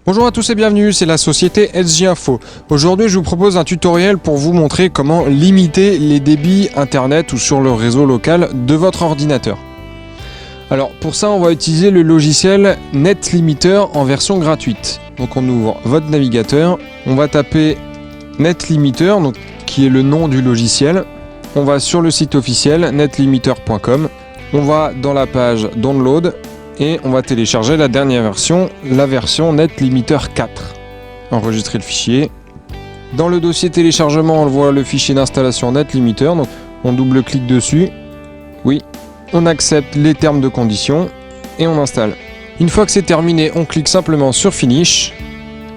Bonjour à tous et bienvenue, c'est la société SJ Info. Aujourd'hui, je vous propose un tutoriel pour vous montrer comment limiter les débits internet ou sur le réseau local de votre ordinateur. Alors pour ça, on va utiliser le logiciel NetLimiter en version gratuite. Donc on ouvre votre navigateur, on va taper NetLimiter, donc, qui est le nom du logiciel. On va sur le site officiel netlimiter.com, on va dans la page Download et on va télécharger la dernière version, la version NetLimiter 4. Enregistrer le fichier. Dans le dossier téléchargement, on voit le fichier d'installation NetLimiter, donc on double-clique dessus. Oui, on accepte les termes de conditions et on installe. Une fois que c'est terminé, on clique simplement sur Finish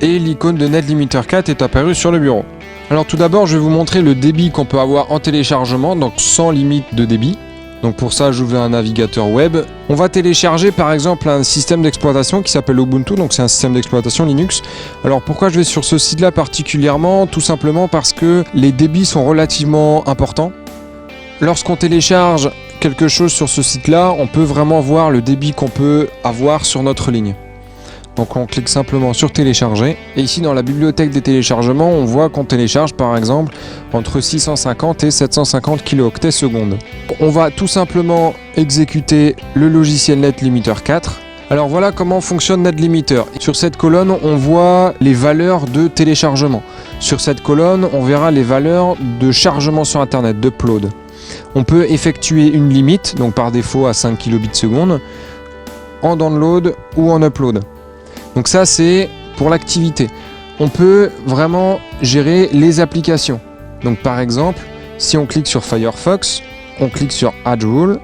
et l'icône de NetLimiter 4 est apparue sur le bureau. Alors tout d'abord, je vais vous montrer le débit qu'on peut avoir en téléchargement, donc sans limite de débit. Donc pour ça, j'ouvre un navigateur web. On va télécharger par exemple un système d'exploitation qui s'appelle Ubuntu, donc c'est un système d'exploitation Linux. Alors pourquoi je vais sur ce site-là particulièrement? Tout simplement parce que les débits sont relativement importants. Lorsqu'on télécharge quelque chose sur ce site-là, on peut vraiment voir le débit qu'on peut avoir sur notre ligne. Donc on clique simplement sur télécharger et ici dans la bibliothèque des téléchargements on voit qu'on télécharge par exemple entre 650 et 750 kilooctets secondes. On va tout simplement exécuter le logiciel NetLimiter 4. Alors voilà comment fonctionne NetLimiter. Sur cette colonne on voit les valeurs de téléchargement. Sur cette colonne on verra les valeurs de chargement sur internet, d'upload. On peut effectuer une limite, donc par défaut à 5 kilobits seconde, en download ou en upload. Donc ça c'est pour l'activité. On peut vraiment gérer les applications. Donc par exemple, si on clique sur Firefox, on clique sur Add Rule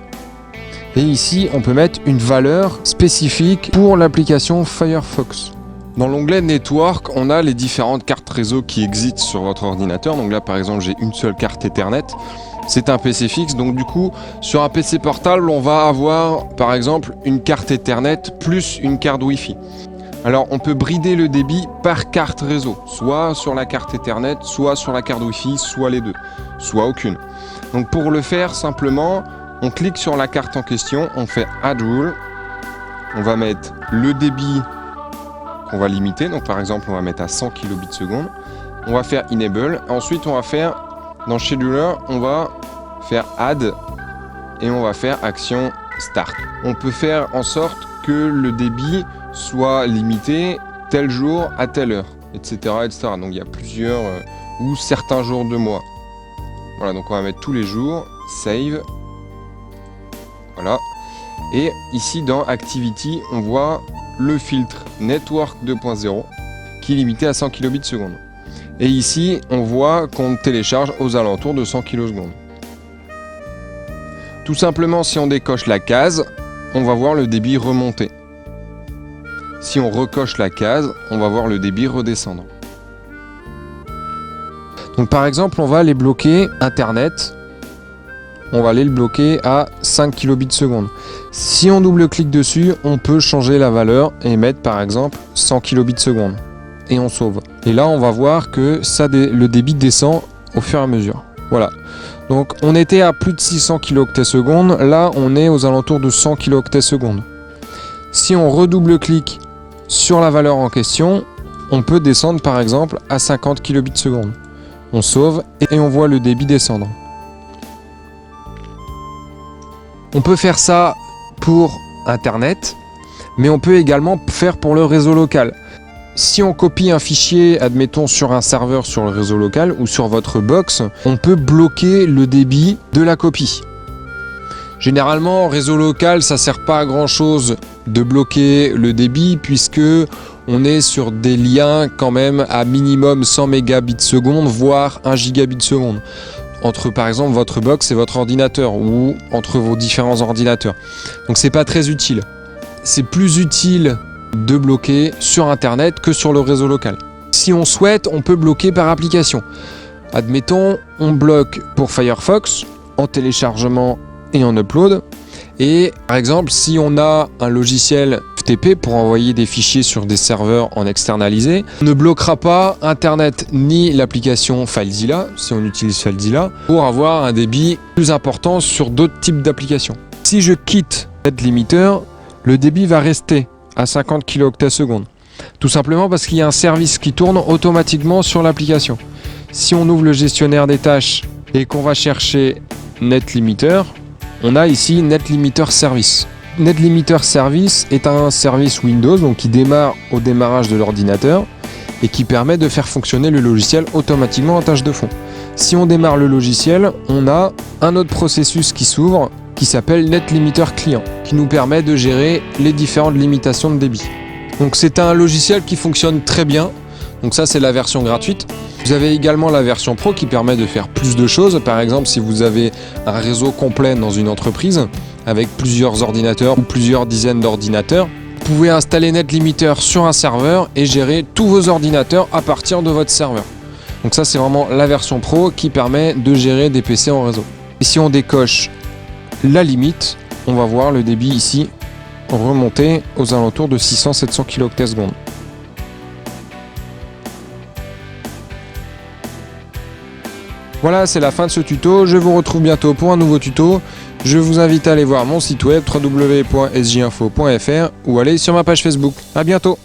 et ici on peut mettre une valeur spécifique pour l'application Firefox. Dans l'onglet Network, on a les différentes cartes réseau qui existent sur votre ordinateur. Donc là par exemple, j'ai une seule carte Ethernet. C'est un PC fixe, donc du coup, sur un PC portable, on va avoir par exemple une carte Ethernet plus une carte Wi-Fi. Alors on peut brider le débit par carte réseau, soit sur la carte Ethernet, soit sur la carte Wi-Fi, soit les deux, soit aucune. Donc pour le faire simplement, on clique sur la carte en question, on fait Add Rule, on va mettre le débit qu'on va limiter, donc par exemple on va mettre à 100 kilobits seconde, on va faire Enable, ensuite on va faire, dans Scheduler, on va faire Add et on va faire Action Start. On peut faire en sorte que le débit soit limité tel jour à telle heure, etc. etc. Donc il y a plusieurs ou certains jours de mois. Voilà, donc on va mettre tous les jours, Save. Voilà. Et ici dans Activity, on voit le filtre Network 2.0 qui est limité à 100 kilobits seconde. Et ici, on voit qu'on télécharge aux alentours de 100 kilosecondes. Tout simplement, si on décoche la case, on va voir le débit remonter. Si on recoche la case, on va voir le débit redescendre. Donc par exemple, on va aller bloquer Internet. On va aller le bloquer à 5 kilobits seconde. Si on double-clique dessus, on peut changer la valeur et mettre par exemple 100 kilobits seconde. Et on sauve. Et là, on va voir que le débit descend au fur et à mesure. Voilà. Donc on était à plus de 600 kilooctets seconde. Là, on est aux alentours de 100 kilooctets seconde. Si on redouble-clique sur la valeur en question, on peut descendre par exemple à 50 kilobits seconde. On sauve et on voit le débit descendre. On peut faire ça pour Internet, mais on peut également faire pour le réseau local. Si on copie un fichier, admettons sur un serveur sur le réseau local ou sur votre box, on peut bloquer le débit de la copie. Généralement, réseau local, ça sert pas à grand chose de bloquer le débit puisque on est sur des liens quand même à minimum 100 mégabits seconde, voire 1 gigabit seconde. Entre par exemple votre box et votre ordinateur ou entre vos différents ordinateurs. Donc c'est pas très utile. C'est plus utile de bloquer sur Internet que sur le réseau local. Si on souhaite, on peut bloquer par application. Admettons, on bloque pour Firefox en téléchargement et en upload. Et par exemple, si on a un logiciel FTP pour envoyer des fichiers sur des serveurs en externalisé, on ne bloquera pas Internet ni l'application FileZilla, si on utilise FileZilla, pour avoir un débit plus important sur d'autres types d'applications. Si je quitte NetLimiter, le débit va rester à 50 kilooctets seconde. Tout simplement parce qu'il y a un service qui tourne automatiquement sur l'application. Si on ouvre le gestionnaire des tâches et qu'on va chercher NetLimiter, on a ici NetLimiter Service. NetLimiter Service est un service Windows donc qui démarre au démarrage de l'ordinateur et qui permet de faire fonctionner le logiciel automatiquement en tâche de fond. Si on démarre le logiciel, on a un autre processus qui s'ouvre qui s'appelle NetLimiter Client, qui nous permet de gérer les différentes limitations de débit. Donc c'est un logiciel qui fonctionne très bien. Donc ça c'est la version gratuite. Vous avez également la version pro qui permet de faire plus de choses. Par exemple, si vous avez un réseau complet dans une entreprise avec plusieurs ordinateurs ou plusieurs dizaines d'ordinateurs, vous pouvez installer NetLimiter sur un serveur et gérer tous vos ordinateurs à partir de votre serveur. Donc ça c'est vraiment la version pro qui permet de gérer des PC en réseau. Et si on décoche la limite, on va voir le débit ici remonter aux alentours de 600-700 kHz. Voilà, c'est la fin de ce tuto. Je vous retrouve bientôt pour un nouveau tuto. Je vous invite à aller voir mon site web www.sjinfo.fr ou aller sur ma page Facebook. À bientôt.